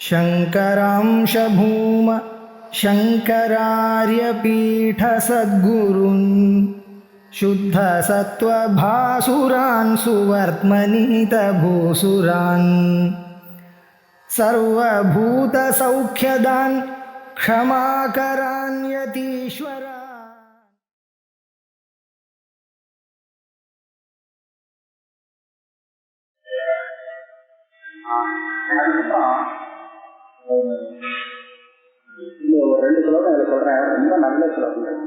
शङ्करांश भूम शङ्करार्यपीठसद्गुरून् शुद्धसत्त्वभासुरान् सुवर्त्मनीतभूसुरान् सर्वभूतसौख्यदान् क्षमाकरान् यतीश्वरान्. ஒரு 2 ஸ்லோகம் இதில் சொல்றேன். ரொம்ப நல்ல ஸ்லோகங்கள்.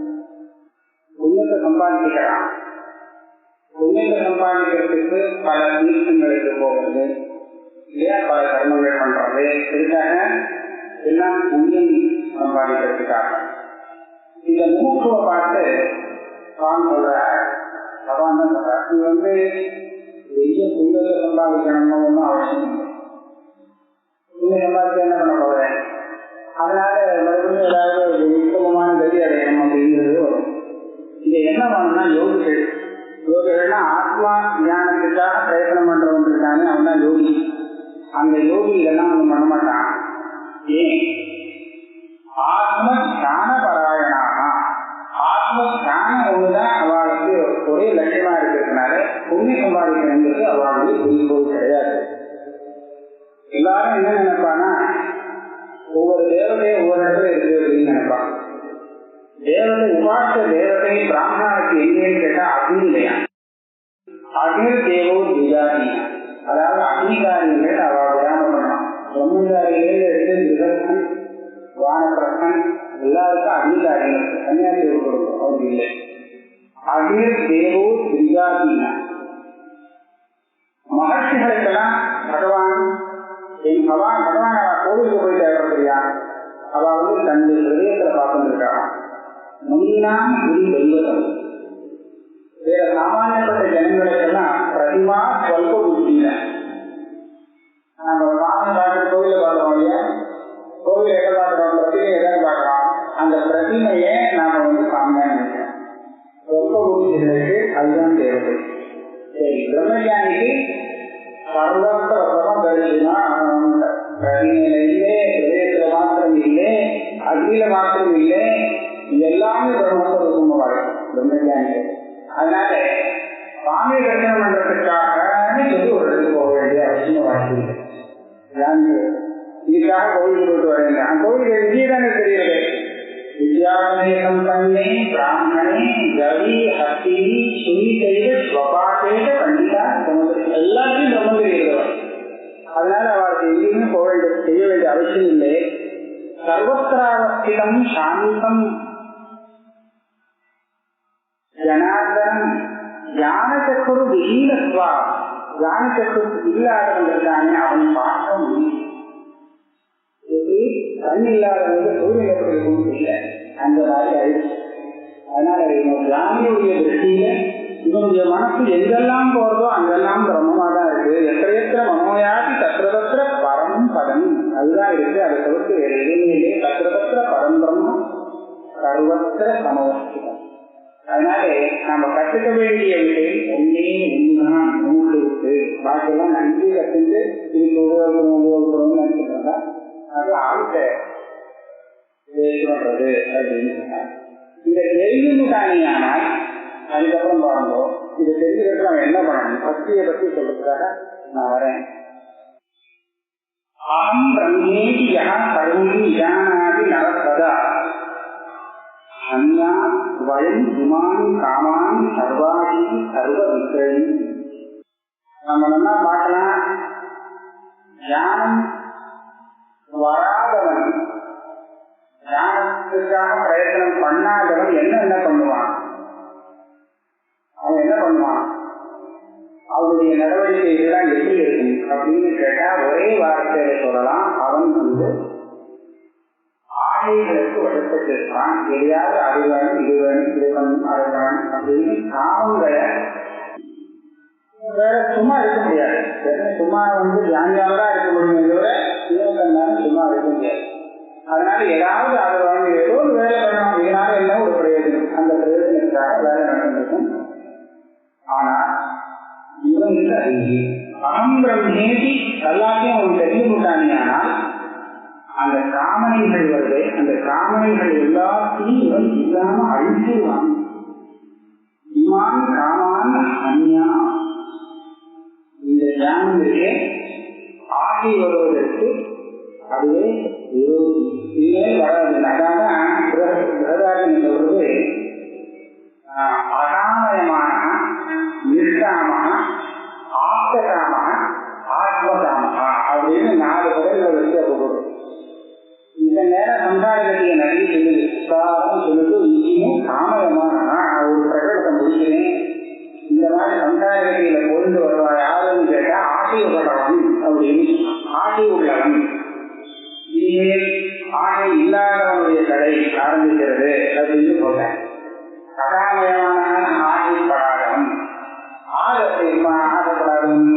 புண்ணியத்தை சம்பாதிக்கலாம். புண்ணியத்தை சம்பாதிக்கிறதுக்கு பல தீர்த்தங்களுக்கு போகிறது, இல்லையா, பல கர்மங்கள் பண்றது, இதுக்காக எல்லாம் புண்ணியம் சம்பாதிக்கிறதுக்காக. இந்த மூக்குவை பார்த்து தான் சொல்ற பகவான் தான் சொல்ற, இது பெரிய புண்ணியத்தை சம்பாதிக்கணும்னு ஒன்றும் அவசியம் இல்லை. புண்ணியம் சம்பாதிக்க என்ன பண்ண போறேன், அதனால மறுபடியும் ஏதாவது உத்தமமான கதி அடையணும் அப்படிங்கிறது வரும். இதை என்ன பண்ணணும்னா யோகிகள்னா ஆத்மா ஞானத்துக்காக பிரயத்தனம் பண்றவங்க இருக்காங்க, அவன் தான் யோகி. அந்த யோகி இதெல்லாம் ஒன்றும் பண்ண மாட்டான். ஏன்? ஆத்ம ஞான பராயணாக, ஆத்ம ஞானம் ஒண்ணுதான் அவளுக்கு ஒரே லட்சியமா இருக்கிறதுனால புண்ணிய சம்பாதிக்கணுங்கிறது அவளுடைய குறிக்கோள் கிடையாது. எல்லாரும் என்ன நினைப்பானா, ஒவ்வொரு தேவதையும் ஒவ்வொரு இடத்துல இருக்கு அப்படின்னு நினைப்பாங்க. தேவதை உபாச தேவதை பிராமணனுக்கு எங்கேன்னு கேட்டா அக்னி இல்லையா, அக்னி தேவோ திஜாதியா, அதாவது அக்னிகாரிகள் அவள் விடாம பண்ணலாம். பிரம்மச்சாரிகள் எடுத்து வானப்பிரசன் எல்லாருக்கும் அக்னிகாரிகள் கன்னியாசி கொடுக்கும், அவருக்கு இல்லை. அக்னி தேவோ திஜாதியா, மகர்ஷிகளுக்கெல்லாம் பகவான் பகவான் கோவிலுக்கு போய் தேவைப்படுறியா, அவ தன்னுடைய ஹிருதயத்துல பார்த்துருக்கா. முன்னாம் இது தெய்வம். வேற சாமானியப்பட்ட ஜனங்களுக்கெல்லாம் பிரதிமா சொல்ப புத்தியில நம்ம சாமி பார்க்குற கோவில பார்க்கிறோம் இல்லையா, கோவில் எதை பார்க்கிறோம், பிரதிமை எதாவது பார்க்கிறோம், அந்த பிரதிமையை நாம சாமியா நினைக்கிறோம். சொல்ப புத்திகளுக்கு அதுதான் தேவை. சரி, பிரம்மஞானிக்கு சர்வத்த ரசம் கழிச்சுன்னா பிரதிமையில இல்லை, ஹிருதயத்துல மாத்திரம் இல்லை, அக்னியில மாத்திரம் இல்லை, எல்லாமே பிரம்மத்தை ரூபமாக பிரம்மஞானிகள். அதனால சாமி தரிசனம் பண்றதுக்காக ஒரு இடத்துக்கு போக வேண்டிய அவசியம் வாய்ப்பு. இதுக்காக கோவிலுக்கு போயிட்டு வரேன். அந்த கோவிலுக்கு விஜயதானே தெரியுது. வித்யாசம் பண்ணி பிராமணி கவி ஹஸ்தி சுனிதைவ ஸ்வபாதேக பண்டிதா சமுதிரம் எல்லாத்தையும் பிரம்ம தெரியுது. அதனால அவருக்கு எங்கேயுமே போக வேண்டிய செய்ய வேண்டிய அவசியம் இல்லை. சர்வத்திராவஸ்திதம் சாந்தம் ஜனார்தனம் ஞானச்சக்குரு விஹீனத்வா, ஞானச்சக்குரு இல்லாதவங்களுக்கான அவன் பார்க்க முடியும். கண் இல்லாதவங்க சூரியன் எப்படி இருக்கும் இல்லை, அந்த மாதிரி ஆயிடுச்சு. அதனால ஜாமியுடைய திருஷ்டியில இவனுடைய மனசு எங்கெல்லாம் போறதோ அங்கெல்லாம் பிரம்மமா தான் இருக்கு. எத்திர மனோயாதி தத்திர பரம் பதம் அதுதான் இருக்கு. அதை தவிர்த்து வேற எதுவுமே இல்லை. தத்திர பரம் பிரம்மம் சர்வத்திர சமவஸ்திதம். அதனால நாம கற்றுக்க வேண்டிய விஷயம் ஒன்னே ஒண்ணுதான், நூல் இருக்கு. பாக்கெல்லாம் நன்றி கற்றுட்டு இதுக்கு உபயோகப்படுறோம்னு நினைச்சிருந்தா அது ஆழ்த்த பண்றது அப்படின்னு சொன்னாங்க. இந்த கேள்வி தானியானால் அதுக்கப்புறம் பாருங்க, இதை தெரிஞ்சுக்கிறதுக்கு நம்ம என்ன பண்ணணும், பக்தியை பத்தி சொல்றதுக்காக நான் வரேன். அகம் பிரம்மேதி யஹ சர்வம் ஜானாதி நரசதா அன்யா வயம் இமான் காமான் சர்வாதி சர்வ விக்ரணி. நம்ம நல்லா பார்க்கலாம், ஞானம் வராதவன், ஞானத்துக்காக பிரயத்தனம் பண்ணாதவன் என்ன பண்ணுவான், அவன் என்ன பண்ணுவான், அவனுடைய நடவடிக்கைகள்லாம் எப்படி இருக்கும் அப்படின்னு கேட்டா ஒரே வார்த்தையில சொல்லலாம், அவன் ஆடைகளுக்கு வழிபட்டிருக்கான். எதையாவது அது வேணும் இது வேணும் இது வேணும் அது வேணும் அப்படின்னு காமங்களை வேற சும்மா இருக்க முடியாது. சும்மா ஜானியாவதா இருக்க முடியுமே தவிர இவனுக்கு சும்மா இருக்க முடியாது. அதனால ஏதாவது அது வேணும், ஏதோ ஒரு வேலை வேணும், இதனால என்ன ஒரு பிரயோஜனம், அந்த பிரயோஜனத்துக்காக வேலை நடந்திருக்கும். ஆனா இவனுக்கு அறிவு அகம் பிரம்மேதி எல்லாத்தையும் அவன் தெரிந்து கொண்டானே. ஆனால் அந்த காமனைகள் வருது, அந்த காமனைகள் எல்லாத்தையும் இவன் இல்லாம அழிச்சிருவான். இமான் காமான் அந்யா, இந்த ஞானத்திற்கு ஆசை வருவதற்கு அதுவே விரோதி. இதே வராது. அதான் பிரதாரணம் சொல்றது அகாமயமான நிஷ்காம ஆப்தகாம ஆத்மகாம அப்படின்னு 4 பதவிகளை வச்சு அப்படும். இந்த நேரம் சம்சாரகத்திய நிறைய சொல்லுது. உதாரணம் சொல்லுது, இங்கேயும் காமயமான ஒரு பிரகடத்தை முடிக்கிறேன். இந்த மாதிரி சம்சாரகத்தியில பொருந்து வருவா யாருன்னு கேட்டா ஆசை உள்ளவன் அப்படின்னு. ஆசை உள்ளவன் இங்கே ஆசை இல்லாதவனுடைய கடை ஆரம்பிக்கிறது அப்படின்னு சொல்றேன். அகாமயமான ஆசைப்படாதவன் ஆசைப்படாதவன்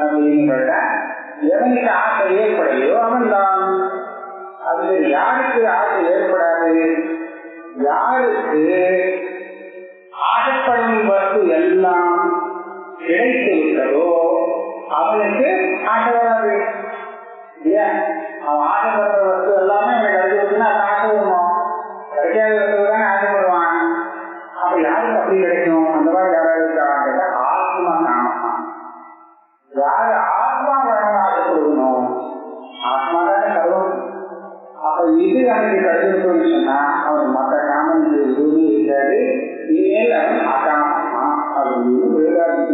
அப்படின்னு கேட்டா எவனுக்கு ஆசை ஏற்படையோ அவன் தான். அது யாருக்கு ஆசை ஏற்படாது? யாருக்கு ஆசைப்படும் வஸ்து எல்லாம் கிடைத்து விட்டதோ அவனுக்கு ஆசை வராது. அவன் ஆசைப்படுற வஸ்து எல்லாமே அவனுக்கு கிடைச்சிருக்குன்னா அது ஆசை வரணும். கிடைக்காத வஸ்து தானே ஆசைப்படுவான். அப்ப யாருக்கு அப்படி கிடைக்கும்? அந்த மாதிரி யாராவது இருக்காங்க? ஆத்மா காமமா. யாரு ஆத்மா வேணும் ஆசைப்படணும்? ஆத்மா தானே கருவம். அப்ப இது அவனுக்கு கிடைச்சிருக்குன்னு சொன்னா அவன் மற்ற காமன் எதுவுமே இருக்காது. இனிமேல் அவன் அகாமமா அப்படின்னு விழுகாது.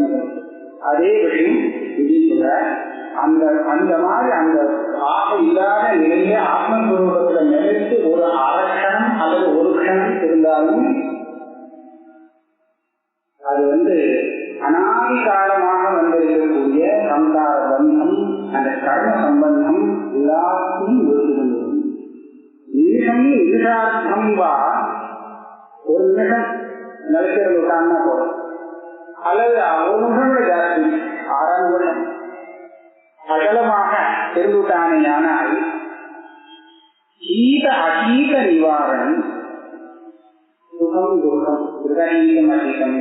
அதே விஷயம் இது சொல்ற அந்த மாதிரி அந்த ஆசை இல்லாத நிலையில ஆத்மஸ்வரூபத்துல நிலைத்து ஒரு அரட்சணம் அல்லது ஒரு க்ஷணம் இருந்தாலும் அது அனாதி காலமாக வந்திருக்கக்கூடிய சம்சார பந்தம், அந்த கர்ம சம்பந்தம் எல்லாத்தையும் விருதுகிறது. நிமிஷம் நிமிஷார்த்தம் வா, ஒரு நிமிஷம் நிலைக்கிறதுக்கான போதும், அல்லது ஒரு நிமிஷம் விட ஜாஸ்தி 6 நிமிஷம் அகலமாக இருந்துட்டானேயானால் சீத அகீத நிவாரணம் சுகம் துக்கம் விரகீதம் அதிகம்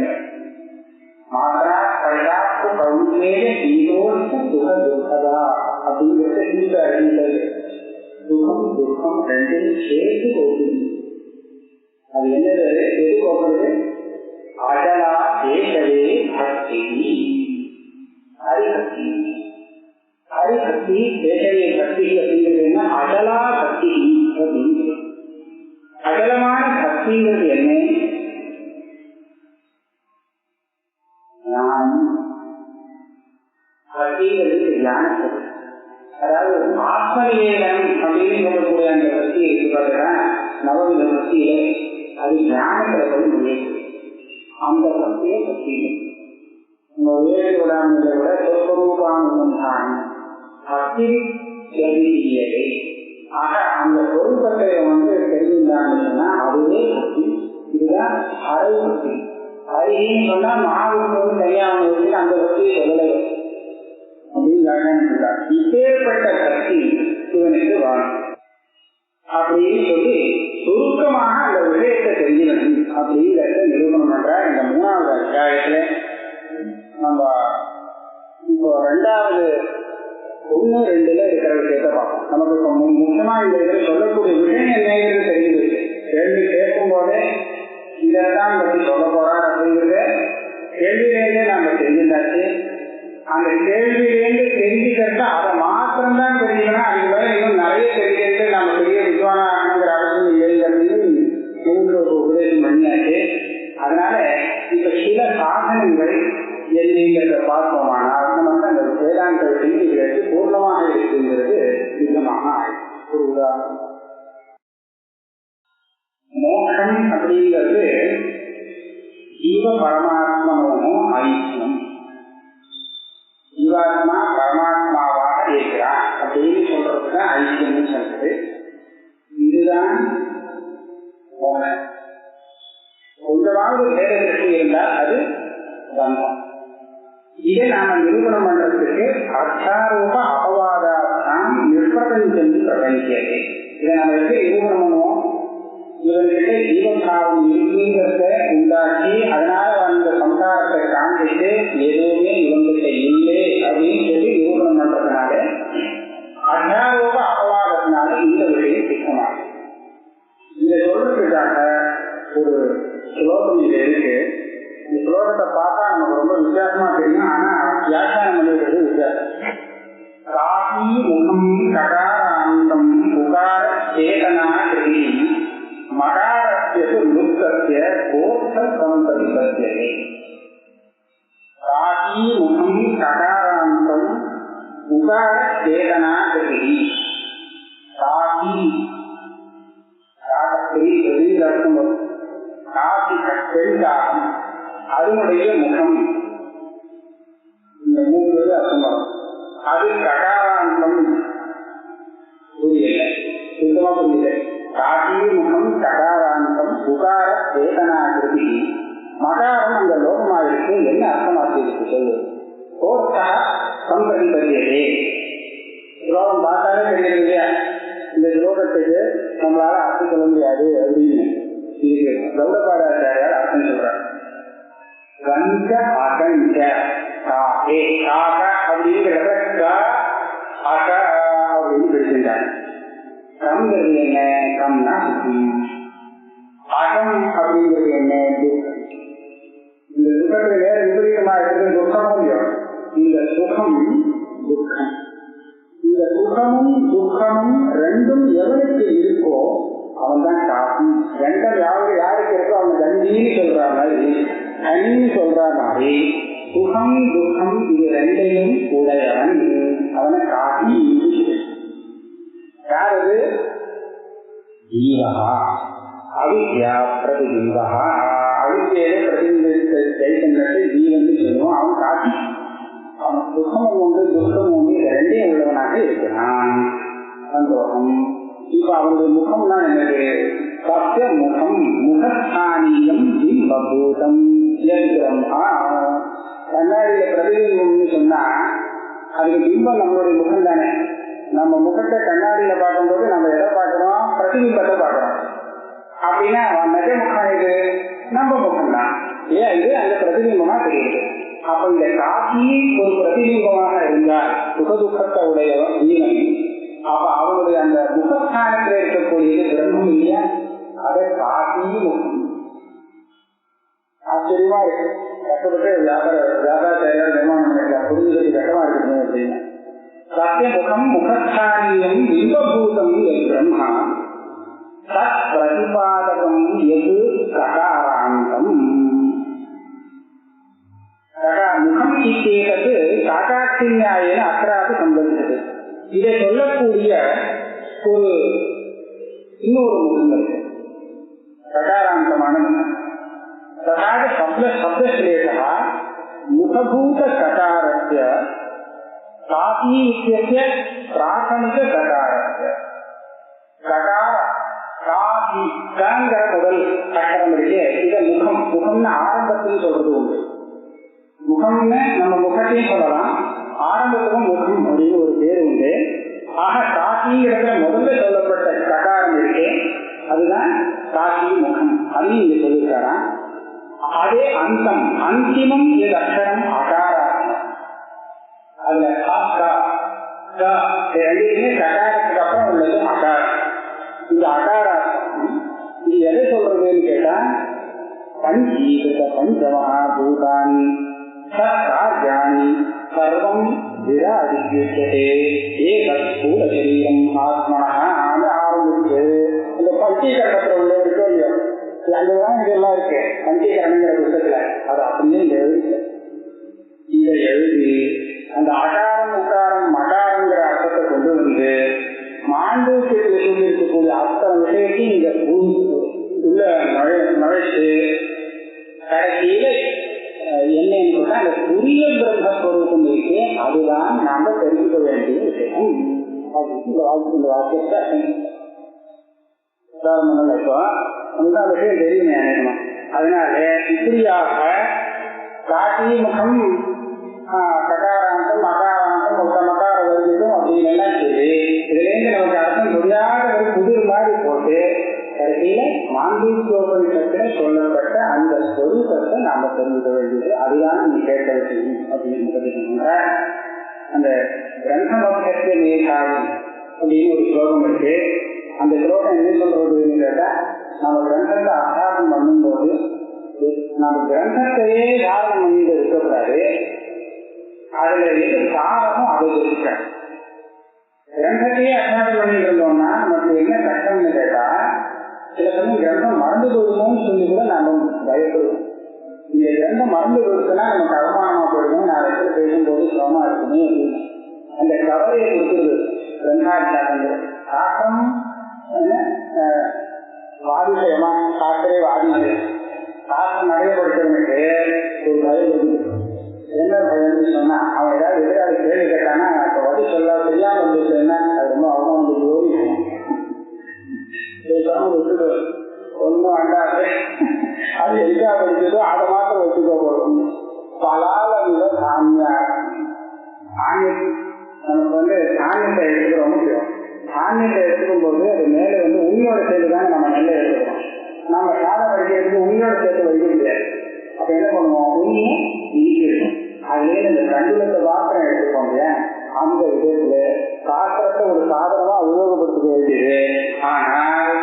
மாத்ரா பரிதாப்பு கவுந்தேய சீதோஷ்ட சுக துக்கதா அப்படிங்கிறது சீத அகீதல். சுகம் துக்கம் ரெண்டையும் சேர்த்து போகுது. அது என்னது? எது போகிறது? அடலா கேசவே பக்தி, ஹரிபக்தி. ஹரிபக்தி கேசவே பக்தி அப்படிங்கிறது என்ன? அடலா பக்தி அப்படிங்கிறது. அகலமான பக்திங்கிறது என்ன? பக்திங்கிறது ஞானப்பொருள். அதாவது ஆத்மநிவேதம் அப்படின்னு சொல்லக்கூடிய அந்த பக்தி இருக்கு பார்த்தா, நவவித பக்தியில அது ஞானத்துல போய் முடியாது. அந்த பக்தியை பக்தி நம்ம வேறு விடாமலை விட சொற்பரூபானுசந்தான பக்தி தெரிவியதை. ஆக அந்த சொரூபத்தை தெரிஞ்சிருந்தாங்கன்னா அதுவே பக்தி. இதுதான் அரை பக்தி. அரின்னு சொன்னா மகாவிஷ்ணு தனியாக வச்சு அந்த பக்தியை சொல்லலை அப்படின்னு சொல்றார். இப்பேற்பட்ட பக்தி இவனுக்கு வாழும் அப்படின்னு சொல்லி சுருக்கமாக அந்த விஷயத்தை தெரிஞ்சுக்கணும் அப்படிங்கிறத நிரூபணம் பண்ற இந்த 3வது அத்தியாயத்துல நம்ம இப்போ 2வது 1, 2ல இருக்கிற விஷயத்தை பார்ப்போம். நமக்கு இப்போ முக்கியமா இந்த இதில் சொல்லக்கூடிய விஷயம் என்னங்கிறது தெரியுது. கேள்வி கேட்கும் போதே இதான் பற்றி சொல்ல போறார் அப்படிங்கிறது கேள்வியிலேருந்தே நாம தெரிஞ்சுட்டாச்சு. அந்த கேள்வியிலேருந்து தெரிஞ்சுக்கிறத அதை மாத்திரம்தான் தெரிஞ்சுக்கணும். அதுக்கு மேலே இன்னும் நிறைய தெரிஞ்சுட்டு நம்ம பெரிய வித்வானாங்கிற அவசியம் இல்லைங்கிறதையும் உங்களுக்கு உபதேசம் பண்ணியாச்சு. அதனால இப்ப சில சாதனங்கள் என்னங்கிறத பார்த்தோமானால் நமக்கு அந்த வேதாந்த விஷயம் இதற்கு பூர்ணமாக இருக்குங்கிறது நிஜமாக ஒரு உதாரணம். மோட்சம் அப்படிங்கிறது ஜீவ பரமாத்மாவும் ஐக்கியம். ஜீவாத்மா பரமாத்மாவாக இருக்கிறான் அப்படின்னு சொல்றதுதான் ஐக்கியம்னு சொல்றது. இதுதான் கொஞ்சமாவது வேத திருஷ்டி இருந்தால் அது பந்தம். இதை நாம நிரூபணம் பண்றதுக்கு அர்த்தாரூப அபவாதாம் நிஷ்பிரபஞ்சம் பிரபஞ்சது. இதை நம்ம எப்படி நிரூபணம் பண்ணுவோம்? இவர்கிட்ட ஜீவபாவம் இருக்குங்கிறத உண்டாக்கி அதனால அந்த சம்சாரத்தை காண்பித்து எதுவுமே இவங்கிட்ட இல்லை அப்படின்னு சொல்லி நிரூபணம் பண்றதுனால அர்த்தாரூப அபவாதத்தினால இந்த விஷயம் இறுதியாக ஒரு ஸ்லோகம் இது இருக்கு. இந்த ஸ்லோகத்தை பார்த்தா நமக்கு ரொம்ப வித்தியாசமா தெரியும். ஆனா வியாக்கியானம் பண்ணிக்கிறது வித்தியாசம். காசி முகம் ககாராந்தம் உகார சேதனா கிருதி மகாரஸ்ய லுப்தஸ்ய கோஷ சம்பதிபத்யதே. காசி முகம் ககாராந்தம் உகார சேதனா கிருதி. காசி அர்த்தம் காசி பெண்காகம் அதனுடைய முகம் இந்த மூன்று அர்த்தம் வரும். அது ககாராந்தம் புரியல, சுத்தமா புரியல. காசி முகம் ககாராந்தம் உகார சேதனாகிருதி. மகாரம் அந்த லோகமாயிருக்கு என்ன அர்த்தமாக்கிருக்கு சொல்லு. கோர்த்தா சம்பதிபதியதே. ஸ்லோகம் பார்த்தாலே தெரியுது இல்லையா, இந்த ஸ்லோகத்துக்கு நம்மளால அர்த்தம் சொல்ல முடியாது அப்படின்னு இருக்கு. கௌடபாதாச்சாரியார் அர்த்தம் சொல்றார். கஞ்ச அகஞ்ச காகே காக அப்படிங்கிறத க அக அப்படின்னு பிரிச்சுட்டாங்க. கம்ங்கிறது என்ன? கம்னா அகம் அப்படிங்கிறது என்ன? இந்த சுகத்துல வேற விபரீதமா இருக்கிறது துக்கமும் இல்லையோ. இந்த சுகம் துக்கம், இந்த சுகமும் துக்கமும் ரெண்டும் எவனுக்கு இருக்கோ அவன் தான் காசி. ரெண்டும் யாருக்கு இருக்கோ அவன் கஞ்சின்னு சொல்ற மாதிரி கனின்னு சொல்ற மாதிரி சுகம் துக்கம் இது ரெண்டையும் உடையவன் அவனை காசி. யாரது? ஜீவகா அவித்யா பிரதிபிம்பகா. அவித்யில பிரதிபிம்பத்தை சைத்தன்யத்தை ஜீவன் சொல்லுவோம். அவன் காசி. அவன் சுகமும் உண்டு துக்கமும் உண்டு இது ரெண்டையும் உள்ளவனாக இருக்கிறான். சந்தோஷம். இப்ப அவனுடைய முகம்னா என்னது? சத்திய முகம் முகஸ்தானியம் பிம்பூதம் பிரம்மா. கண்ணாடியில பிரதிபிம்பம்னு சொன்னா அதுக்கு பிம்பம் நம்மளுடைய முகம் தானே. நம்ம முகத்தை கண்ணாடியில பார்க்கும்போது நம்ம எதை பார்க்கிறோம்? பிரதிபிம்பத்தை பார்க்கிறோம். அப்படின்னா நெஜ முகம் இது நம்ம முகம் தான். ஏன் இது அந்த பிரதிபிம்பமா தெரியுது. அப்ப இந்த காட்சி ஒரு பிரதிபிம்பமாக இருந்தால் சுகதுக்கத்தை உடைய ஜீவன், அப்ப அவருடைய அந்த முகஸ்தானத்தில் இருக்கக்கூடியது பிரம்மம் இல்லையா, அதை காட்சி முகம். ஆச்சரியமா இருக்கு. கஷ்டப்பட்டு வியாபாரச்சாரியார் நிர்மாணம் பண்ணிக்கலாம், புரிஞ்சுக்கிறது கஷ்டமா இருக்குது அப்படின்னு. சத்தியமுகம் முகஸ்தானியம் பிம்பபூதம் பிரம்மா தத் பிரதிபாதகம் எது ககாராந்தம். முகம் இத்தேகத்து காக்காட்சியாயன அக்கராது சம்பந்தது. இதை சொல்லக்கூடிய ஒரு இன்னொரு முகம் இருக்கு, ககாராந்தமான முகம். ததாக சப்தஸ்லேஷா முகபூத ககாரஸ்ய காசி இத்தியஸ்ய பிராதமிக ககாரஸ்ய. ககார காசி கங்கிற முதல் அக்கரம் இருக்கு. இதை முகம் முகம்னு ஆரம்பத்தில் சொல்றது உண்டு. முகம்னு நம்ம முகத்தையும் சொல்லலாம், ஆரம்பத்துக்கும் முகம் அப்படின்னு ஒரு பேர் உண்டு. ஆக காசிங்கிறதுல முதல்ல சொல்லப்பட்ட ககாரம் இருக்கு, அதுதான் காசி முகம். அதையும் இங்க சொல்லியிருக்காராம். அதே அந்தம் அந்திமம் இது அக்ஷரம் அகாராத்மம். அதுல ரெண்டுமே ககாரத்துக்கு அப்புறம் உள்ளது அகாரம். இந்த அகாராத்மம் இது எதை சொல்றதுன்னு கேட்டா பஞ்சீகிருத பஞ்சமஹாபூதானி சர்கார்யாணி சர்வம் விராஜித்யதே ஏகஸ்தூல சரீரம் ஆத்மனஹ ஆரம்பிச்சு இந்த பஞ்சீகரணத்துல உள்ள இருக்கோ இல்லையோ, அங்கதான் இதெல்லாம் இருக்கு பஞ்சீகரணங்கிற புத்தகத்துல. அது அப்படியே இதை எழுதி அந்த அகாரம் உக்காரம் மகாரங்கிற அர்த்தத்தை கொண்டு வந்து மாண்டூக்கியத்தில் சொல்லியிருக்கக்கூடிய அத்தனை விஷயத்தையும் இங்க உள்ள நுழைச்சு கடைசியில என்னன்னு சொன்னா அந்த புரிய பிரம்மஸ்வரூபம் இருக்கு, அதுதான் நாம தெரிஞ்சுக்க வேண்டிய விஷயம் அப்படின்னு இந்த வாக்கியத்தை உதாரணம். இப்போ நமக்கு அந்த விஷயம் தெரியுமே நினைக்கணும். அதனால இப்படியாக காசி முகம் ககாராந்தம் மகாராந்தம் மகார வருகிடும் அப்படின்னு எல்லாம் சொல்லி இதுல இருந்து நமக்கு அர்த்தம் புரியாத ஒரு புதிர் மாதிரி போட்டு கடைசியில மாண்டூக்கியோபனிஷத்துல சொல்லப்பட்ட அந்த ஸ்வரூபத்தை நாம தெரிஞ்சுக்க வேண்டியது. அதுதான் நீ கேட்க விஷயம் அப்படின்னு சொல்லிக்கோங்க. அந்த பிரம்மபக்ஷ மேகாவி அப்படின்னு ஒரு ஸ்லோகம் இருக்கு. அந்த ஸ்லோகம் என்ன சொல்றதுன்னு கேட்டா நம்ம கிரந்தத்தை அபியாசம் பண்ணும்போது நம்ம கிரந்தத்தையே தியானம் பண்ணிட்டு இருக்கக்கூடாது. அதுல எது சாரமோ அதை தெரிவிக்க. கிரந்தத்தையே அபியாசம் பண்ணிட்டு இருந்தோம்னா நமக்கு என்ன கஷ்டம்னு கேட்டா, சில சமயம் கிரந்தம் மறந்து போயிடுமோன்னு சொல்லி கூட நாம பயப்படுவோம். இந்த கிரந்தம் மறந்து போயிடுச்சுன்னா நமக்கு அவமானமா போயிடும், நான் இடத்துல பேசும்போது சிரமமா இருக்குமே அப்படின்னு அந்த கவலையை கொடுக்குறது கிரந்தாச்சாரங்கள். சாஸ்திரம் வாதிசயமா சாஸ்திரே வாதிசே சாஸ்திரம் நடைபெறுறவனுக்கு ஒரு பயம் இருக்குது. என்ன பயம்னு சொன்னா, அவன் ஏதாவது எதிராளி கேள்வி கேட்டானா இப்ப பதில் சொல்ல தெரியாம இருந்துச்சுன்னா அது ரொம்ப அவமானத்துக்கு ஓடிக்கும். விட்டுடு ஒன்னும் அண்டாது, அது எதுக்காக படிச்சதோ அதை மாத்திரம் வச்சுக்க போதும். பலால தானியா நமக்கு தானியத்தை எடுத்துக்கிற முக்கியம். தானியத்தை எடுத்துக்கும் போது அது மேலே உண்மையோட சேர்த்து தானே நம்ம நெல்லை எடுத்துக்கிறோம். நம்ம சாதம் வடிக்கிறதுக்கு உண்மையோட சேர்த்து வடிக்க முடியாது. அப்ப என்ன பண்ணுவோம், உண்மையை நீக்கிடுவோம். அதுலேயே இந்த கண்டிலத்தை பாத்திரம் எடுத்துக்கோம் இல்லையா, அந்த விதத்துல சாஸ்திரத்தை ஒரு சாதனமா உபயோகப்படுத்த வேண்டியது. ஆனால்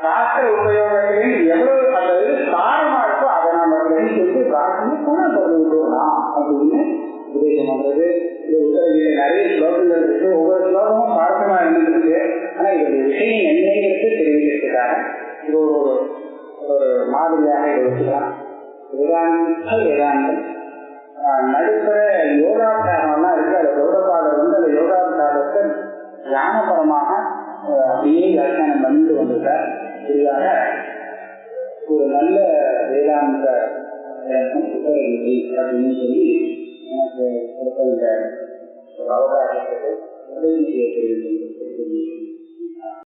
சாஸ்திர உபயோகத்திலையும் எவ்வளவு அந்த சாரமா இருக்கோ அதை நம்ம சொல்லிட்டு பிரார்த்தனை விட்டுலாம் அப்படின்னு உபதேசம் பண்றது. இந்த உத்தரவில நிறைய ஸ்லோகங்கள் இருக்கு, ஒவ்வொரு ஸ்லோகமும் சார்த்தமா இருந்துருக்கு. ஆனா இதோடைய விஷயம் என்னங்கிறது தெரிவிக்கிறதுக்காக இது ஒரு மாதிரியாக இதை வச்சுக்கலாம். வேதாந்தம் நடுப்புற யோகாச்சாரம்லாம் இருக்கு. அந்த கௌரவாளர் அந்த யோகாச்சாரத்தை ஞானபரமாக அப்படியே வியாக்கியானம் பண்ணிட்டு வந்துட்டார். சரியாக ஒரு நல்ல வேதாந்த உத்தரவில்லை அப்படின்னு சொல்லி எனக்கு கொடுத்த இந்த அவகாசத்தை உதவி செய்ய தெரியும்.